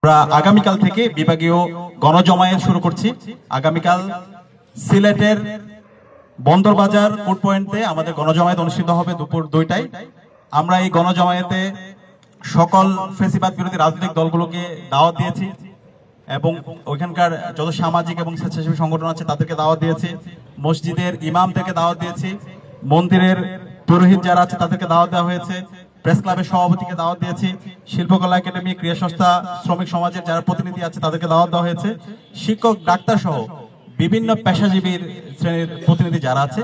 আমরা আগামীকাল থেকে বিভাগীয় গণজমায়েত শুরু করছি। আগামীকাল সিলেটের বন্দরবাজার কোর্ট পয়েন্টে আমাদের গণজমায়েত অনুষ্ঠিত হবে দুপুর 2টায়। আমরা এই গণজমায়েতে সকল ফ্যাসিবাদ বিরোধী রাজনৈতিক দলগুলোকে দাওয়াত দিয়েছি এবং ওইখানকার যত সামাজিক এবং স্বেচ্ছাসেবী সংগঠন আছে তাদেরকে দাওয়াত দিয়েছি, মসজিদের ইমামদেরকে দাওয়াত দিয়েছি, মন্দিরের পুরোহিত যারা আছে তাদেরকে দাওয়াত দেওয়া হয়েছে, প্রেস ক্লাবের সভাপতিকে দাওয়াত দিয়েছি, শিল্পকলা একাডেমি, ক্রীড়া সংস্থা, শ্রমিক সমাজের যারা প্রতিনিধি আছে তাদেরকে দাওয়াত দেওয়া হয়েছে, শিক্ষক, ডাক্তার সহ বিভিন্ন পেশাজীবীর শ্রেণীর প্রতিনিধি যারা আছে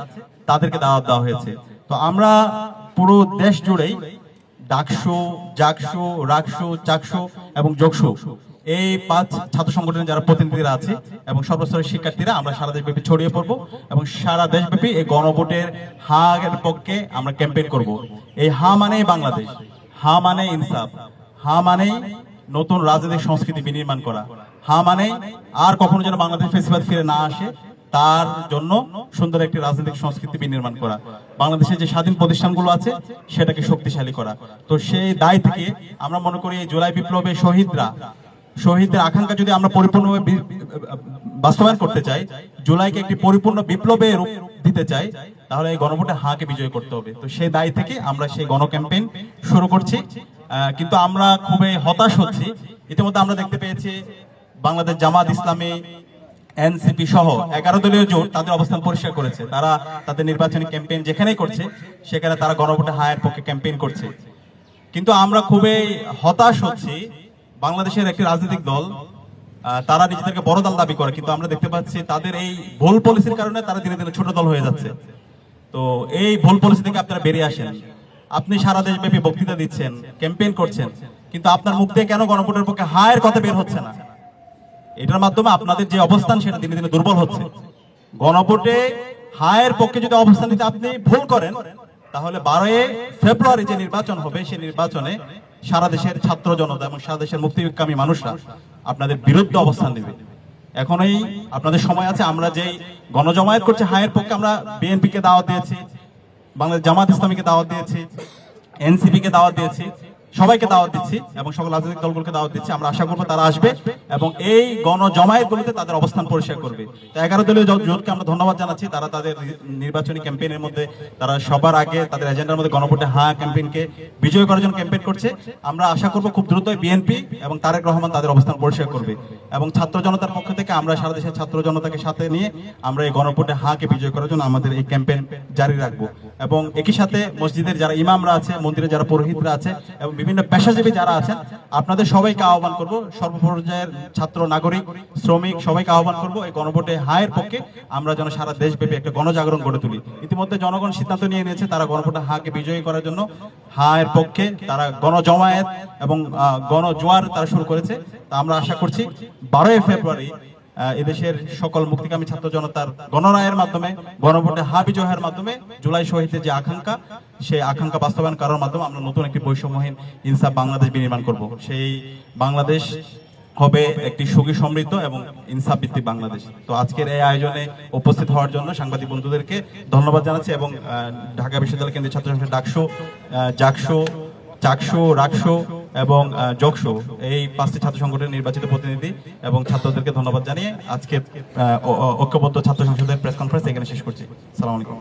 তাদেরকে দাওয়াত দেওয়া হয়েছে। তো আমরা পুরো দেশ জুড়েই ডাকসু, জাকসু, রাকসু, চাকসু এবং যোগসু এই 5 ছাত্র সংগঠনের যারা প্রতিনিধিরা আছে এবং সর্বস্তরের শিক্ষার্থীরা আমরা সারা দেশব্যাপী ছড়িয়ে পড়বো এবং সারা দেশব্যাপী এই গণভোটের হা এর পক্ষে আমরা ক্যাম্পেইন করব। এই হা মানেই বাংলাদেশ, হা মানে ইনসাফ, হা মানে নতুন রাজনৈতিক সংস্কৃতি বিনির্মাণ করা, হা মানে আর কখনো যেন বাংলাদেশ ফেসিবাদ ফিরে না আসে তার জন্য সুন্দর একটি রাজনৈতিক সংস্কৃতি বিনির্মাণ করা, বাংলাদেশের যে স্বাধীন প্রতিষ্ঠানগুলো আছে সেটাকে শক্তিশালী করা। তো সেই দায় থেকে আমরা মনে করি এই জুলাই বিপ্লবে শহীদদের আকাঙ্ক্ষা যদি আমরা পরিপূর্ণভাবে বাস্তবায়ন করতে চাই, জুলাইকে একটি পরিপূর্ণ বিপ্লবে রূপ দিতে চাই, তাহলে এই গণভোটে হাকে বিজয় করতে হবে। তো সেই দায় থেকে আমরা সেই গণ ক্যাম্পেইন শুরু করছি। কিন্তু আমরা খুবই হতাশ হচ্ছি, ইতিমধ্যে আমরা দেখতে পেয়েছি বাংলাদেশ জামাত ইসলামী, এনসিপি সহ 11 দলীয় জোট তাদের অবস্থান পরিষ্কার করেছে। তারা তাদের নির্বাচনী ক্যাম্পেইন যেখানেই করছে সেখানে তারা গণভোটে হায়ের পক্ষে ক্যাম্পেইন করছে। কিন্তু আমরা খুবই হতাশ হচ্ছি, বাংলাদেশের একটি রাজনৈতিক দল তারা নিজেদেরকে বড় দল দাবি করে, কিন্তু আমরা দেখতে পাচ্ছি তাদের এই ভুল পলিসির কারণে তারা দিনে দিনে ছোট দল হয়ে যাচ্ছে। তো এই ভুল পলিসি থেকে আপনারা বেরিয়ে আসেন। আপনি সারা দেশব্যাপী বক্তৃতা দিচ্ছেন, ক্যাম্পেইন করছেন, কিন্তু আপনার মুখ দিয়ে কেন গণভোটের পক্ষে হায়ের কথা বের হচ্ছে না? এটার মাধ্যমে আপনাদের যে অবস্থান সেটা দিনে দিনে দুর্বল হচ্ছে। গণভোটে হায়ের পক্ষে যদি অবস্থান নিতে আপনি ভুল করেন, তাহলে 12 ফেব্রুয়ারি যে নির্বাচন হবে সেই নির্বাচনে সারা দেশের ছাত্র জনতা এবং সারা দেশের মুক্তিকামী মানুষরা আপনাদের বিরুদ্ধে অবস্থান নেবে। এখনই আপনাদের সময় আছে। আমরা যেই গণজমায়েত করছি হায়ের পক্ষে, আমরা বিএনপি কে দাওয়াত দিয়েছি, বাংলাদেশ জামাত ইসলামীকে দাওয়াত দিয়েছি, এনসিপি কে দাওয়াত দিয়েছি, সবাইকে দাওয়াত দিচ্ছি এবং সকল রাজনৈতিক দলগুলোকে দাওয়াত দিচ্ছি। আমরা আশা করবো তারা আসবে এবং এই গণজমায়েতগুলোতে তাদের অবস্থান পরিষ্কার করবে। তো 11 দলীয় জোটকে আমরা ধন্যবাদ জানাচ্ছি। তারা তাদের নির্বাচনী ক্যাম্পেইনের মধ্যে তারা সবার আগে তাদের এজেন্ডার মধ্যে গণভোটে হ্যাঁ ক্যাম্পেইনকে বিজয় করার জন্য ক্যাম্পেইন করছে। আমরা আশা করবো খুব দ্রুতই বিএনপি এবং তারেক রহমান তাদের অবস্থান পরিষ্কার করবে এবং ছাত্র জনতার পক্ষ থেকে আমরা সারা দেশের ছাত্র জনতাকে সাথে নিয়ে আমরা এই গণভোটে হাঁকে বিজয় করার জন্য আমাদের এই ক্যাম্পেইন জারি রাখবো। এবং একই সাথে মসজিদের যারা ইমামরা আছে, মন্দিরে যারা পুরোহিতরা আছে এবং বিভিন্ন পেশাজীবী যারা আছেন, আপনাদের সবাইকে আহ্বান করব, সর্বপর্যায়ের ছাত্র, নাগরিক, শ্রমিক সবাইকে আহ্বান করব এই গণভোটে হায়ের পক্ষে আমরা যেন সারা দেশব্যাপী একটা গণজাগরণ গড়ে তুলি। ইতিমধ্যে জনগণ সিদ্ধান্ত নিয়ে নিয়েছে তারা গণভোটে হাকে বিজয়ী করার জন্য হায়ের পক্ষে তারা গণজমায়েত এবং গণজোয়ার তারা শুরু করেছে। তা আমরা আশা করছি 12 ফেব্রুয়ারি এদেশের সকল মুক্তিকামী ছাত্র জনতার গণরায়ের মাধ্যমে, গণভোটে হা বিজয়ের মাধ্যমে জুলাই শহীদের যে আকাঙ্ক্ষা, সেই আকাঙ্ক্ষা বাস্তবায়ন করার মাধ্যমে আমরা নতুন একটি বৈষম্যহীন ইনসাফ বাংলাদেশ বিনির্মাণ করব। সেই বাংলাদেশ হবে একটি সুখী, সমৃদ্ধ এবং ইনসাফ ভিত্তিক বাংলাদেশ। তো আজকের এই আয়োজনে উপস্থিত হওয়ার জন্য সাংবাদিক বন্ধুদেরকে ধন্যবাদ জানাচ্ছি এবং ঢাকা বিশ্ববিদ্যালয় কেন্দ্রীয় ছাত্র সংসদ ডাকসু, জাকসু, চাকসু, রাকসু এবং যোগসু এই 5টি ছাত্র সংগঠনের নির্বাচিত প্রতিনিধি এবং ছাত্রদেরকে ধন্যবাদ জানিয়ে আজকে ঐক্যবদ্ধ ছাত্র সংসদের প্রেস কনফারেন্স এখানে শেষ করছি। আসসালামু আলাইকুম।